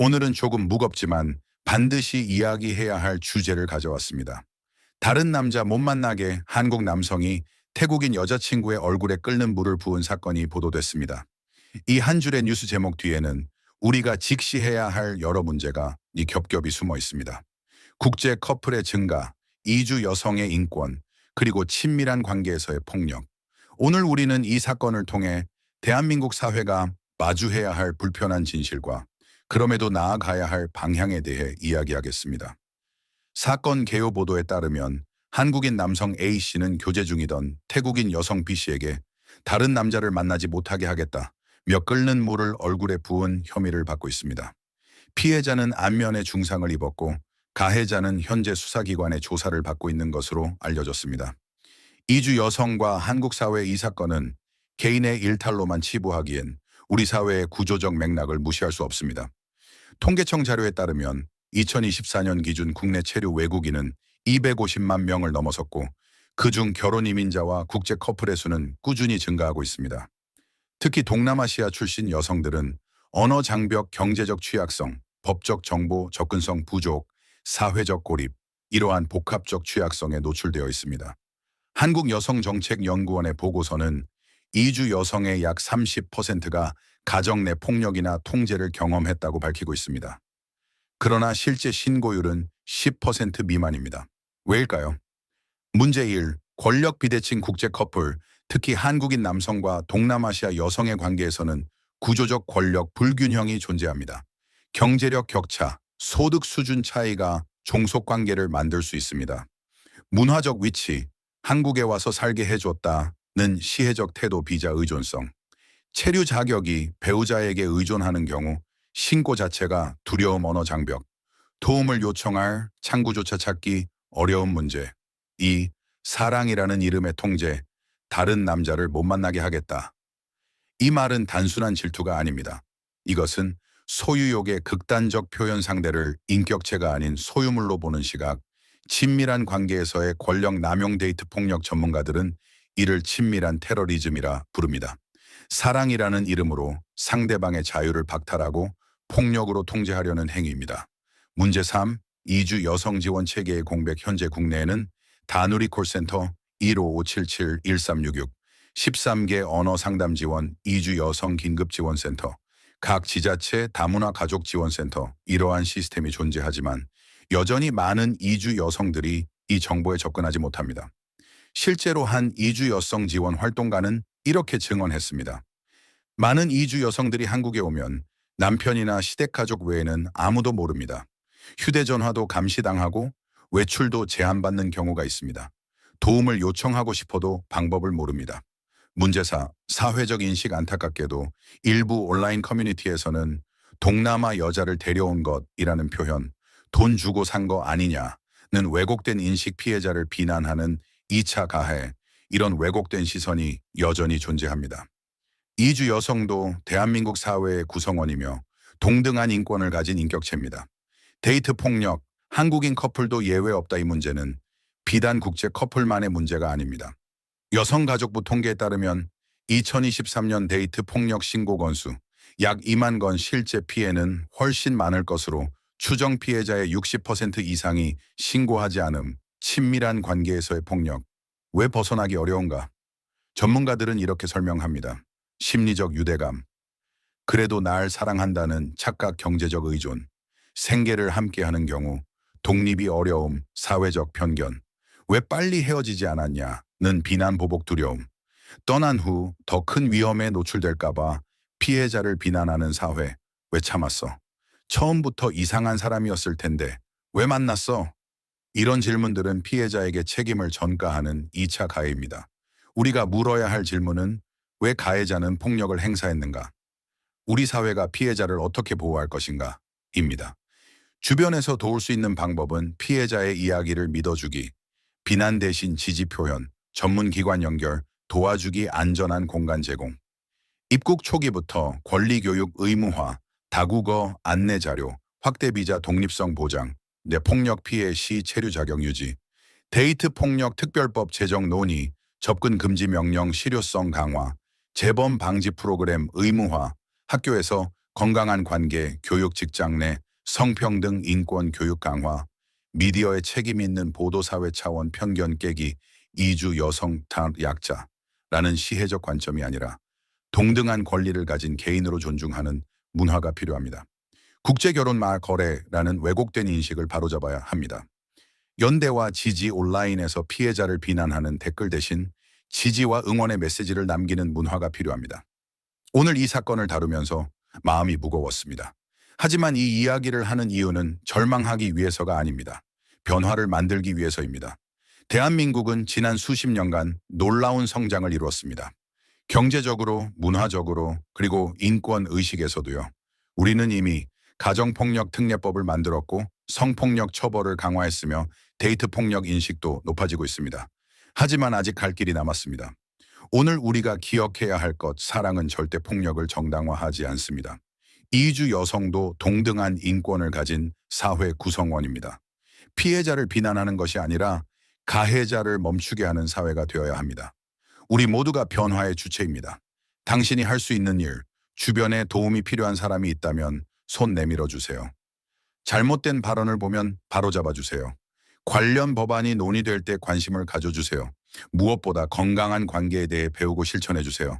오늘은 조금 무겁지만 반드시 이야기해야 할 주제를 가져왔습니다. 다른 남자 못 만나게 한국 남성이 태국인 여자친구의 얼굴에 끓는 물을 부은 사건이 보도됐습니다. 이 한 줄의 뉴스 제목 뒤에는 우리가 직시해야 할 여러 문제가 겹겹이 숨어 있습니다. 국제 커플의 증가, 이주 여성의 인권, 그리고 친밀한 관계에서의 폭력. 오늘 우리는 이 사건을 통해 대한민국 사회가 마주해야 할 불편한 진실과 그럼에도 나아가야 할 방향에 대해 이야기하겠습니다. 사건 개요 보도에 따르면 한국인 남성 A씨는 교제 중이던 태국인 여성 B씨에게 다른 남자를 만나지 못하게 하겠다 며 끓는 물을 얼굴에 부은 혐의를 받고 있습니다. 피해자는 안면에 중상을 입었고 가해자는 현재 수사기관의 조사를 받고 있는 것으로 알려졌습니다. 이주 여성과 한국 사회의 이 사건은 개인의 일탈로만 치부하기엔 우리 사회의 구조적 맥락을 무시할 수 없습니다. 통계청 자료에 따르면 2024년 기준 국내 체류 외국인은 250만 명을 넘어섰고 그중 결혼 이민자와 국제 커플의 수는 꾸준히 증가하고 있습니다. 특히 동남아시아 출신 여성들은 언어 장벽, 경제적 취약성, 법적 정보 접근성 부족, 사회적 고립, 이러한 복합적 취약성에 노출되어 있습니다. 한국여성정책연구원의 보고서는 이주 여성의 약 30%가 가정 내 폭력이나 통제를 경험했다고 밝히고 있습니다. 그러나 실제 신고율은 10% 미만입니다. 왜일까요? 문제 1. 권력 비대칭 국제 커플, 특히 한국인 남성과 동남아시아 여성의 관계에서는 구조적 권력 불균형이 존재합니다. 경제력 격차, 소득 수준 차이가 종속 관계를 만들 수 있습니다. 문화적 위치, 한국에 와서 살게 해줬다는 시혜적 태도 비자 의존성, 체류 자격이 배우자에게 의존하는 경우 신고 자체가 두려움 언어 장벽, 도움을 요청할 창구조차 찾기 어려운 문제. 2. 사랑이라는 이름의 통제, 다른 남자를 못 만나게 하겠다. 이 말은 단순한 질투가 아닙니다. 이것은 소유욕의 극단적 표현 상대를 인격체가 아닌 소유물로 보는 시각, 친밀한 관계에서의 권력 남용 데이트 폭력 전문가들은 이를 친밀한 테러리즘이라 부릅니다. 사랑이라는 이름으로 상대방의 자유를 박탈하고 폭력으로 통제하려는 행위입니다. 문제 3. 이주 여성 지원 체계의 공백. 현재 국내에는 다누리 콜센터 15577-1366, 13개 언어 상담 지원, 이주 여성 긴급 지원센터, 각 지자체 다문화 가족 지원센터, 이러한 시스템이 존재하지만 여전히 많은 이주 여성들이 이 정보에 접근하지 못합니다. 실제로 한 이주 여성 지원 활동가는 이렇게 증언했습니다. 많은 이주 여성들이 한국에 오면 남편이나 시댁가족 외에는 아무도 모릅니다. 휴대전화도 감시당하고 외출도 제한받는 경우가 있습니다. 도움을 요청하고 싶어도 방법을 모릅니다. 문제 4. 사회적 인식. 안타깝게도 일부 온라인 커뮤니티에서는 동남아 여자를 데려온 것이라는 표현, 돈 주고 산 거 아니냐는 왜곡된 인식, 피해자를 비난하는 2차 가해, 이런 왜곡된 시선이 여전히 존재합니다. 이주 여성도 대한민국 사회의 구성원이며 동등한 인권을 가진 인격체입니다. 데이트 폭력, 한국인 커플도 예외 없다. 이 문제는 비단 국제 커플만의 문제가 아닙니다. 여성가족부 통계에 따르면 2023년 데이트 폭력 신고 건수 약 2만 건, 실제 피해는 훨씬 많을 것으로 추정. 피해자의 60% 이상이 신고하지 않음. 친밀한 관계에서의 폭력, 왜 벗어나기 어려운가? 전문가들은 이렇게 설명합니다. 심리적 유대감, 그래도 날 사랑한다는 착각, 경제적 의존, 생계를 함께하는 경우 독립이 어려움, 사회적 편견, 왜 빨리 헤어지지 않았냐는 비난, 보복 두려움, 떠난 후 더 큰 위험에 노출될까봐 피해자를 비난하는 사회, 왜 참았어? 처음부터 이상한 사람이었을 텐데 왜 만났어? 이런 질문들은 피해자에게 책임을 전가하는 2차 가해입니다. 우리가 물어야 할 질문은 왜 가해자는 폭력을 행사했는가? 우리 사회가 피해자를 어떻게 보호할 것인가? 입니다. 주변에서 도울 수 있는 방법은 피해자의 이야기를 믿어주기, 비난 대신 지지 표현, 전문기관 연결, 도와주기, 안전한 공간 제공. 입국 초기부터 권리교육 의무화, 다국어 안내 자료, 확대 비자 독립성 보장, 내 폭력 피해 시 체류 자격 유지, 데이트 폭력 특별법 제정 논의, 접근 금지 명령 실효성 강화, 재범 방지 프로그램 의무화, 학교에서 건강한 관계, 교육 직장 내 성평등 인권 교육 강화, 미디어의 책임 있는 보도사회 차원 편견 깨기, 이주 여성 약자라는 시혜적 관점이 아니라 동등한 권리를 가진 개인으로 존중하는 문화가 필요합니다. 국제결혼 거래라는 왜곡된 인식을 바로잡아야 합니다. 연대와 지지 온라인에서 피해자를 비난하는 댓글 대신 지지와 응원의 메시지를 남기는 문화가 필요합니다. 오늘 이 사건을 다루면서 마음이 무거웠습니다. 하지만 이 이야기를 하는 이유는 절망하기 위해서가 아닙니다. 변화를 만들기 위해서입니다. 대한민국은 지난 수십 년간 놀라운 성장을 이루었습니다. 경제적으로, 문화적으로, 그리고 인권 의식에서도요. 우리는 이미 가정폭력 특례법을 만들었고 성폭력 처벌을 강화했으며 데이트 폭력 인식도 높아지고 있습니다. 하지만 아직 갈 길이 남았습니다. 오늘 우리가 기억해야 할 것, 사랑은 절대 폭력을 정당화하지 않습니다. 이주 여성도 동등한 인권을 가진 사회 구성원입니다. 피해자를 비난하는 것이 아니라 가해자를 멈추게 하는 사회가 되어야 합니다. 우리 모두가 변화의 주체입니다. 당신이 할 수 있는 일, 주변에 도움이 필요한 사람이 있다면 손 내밀어 주세요. 잘못된 발언을 보면 바로잡아 주세요. 관련 법안이 논의될 때 관심을 가져주세요. 무엇보다 건강한 관계에 대해 배우고 실천해 주세요.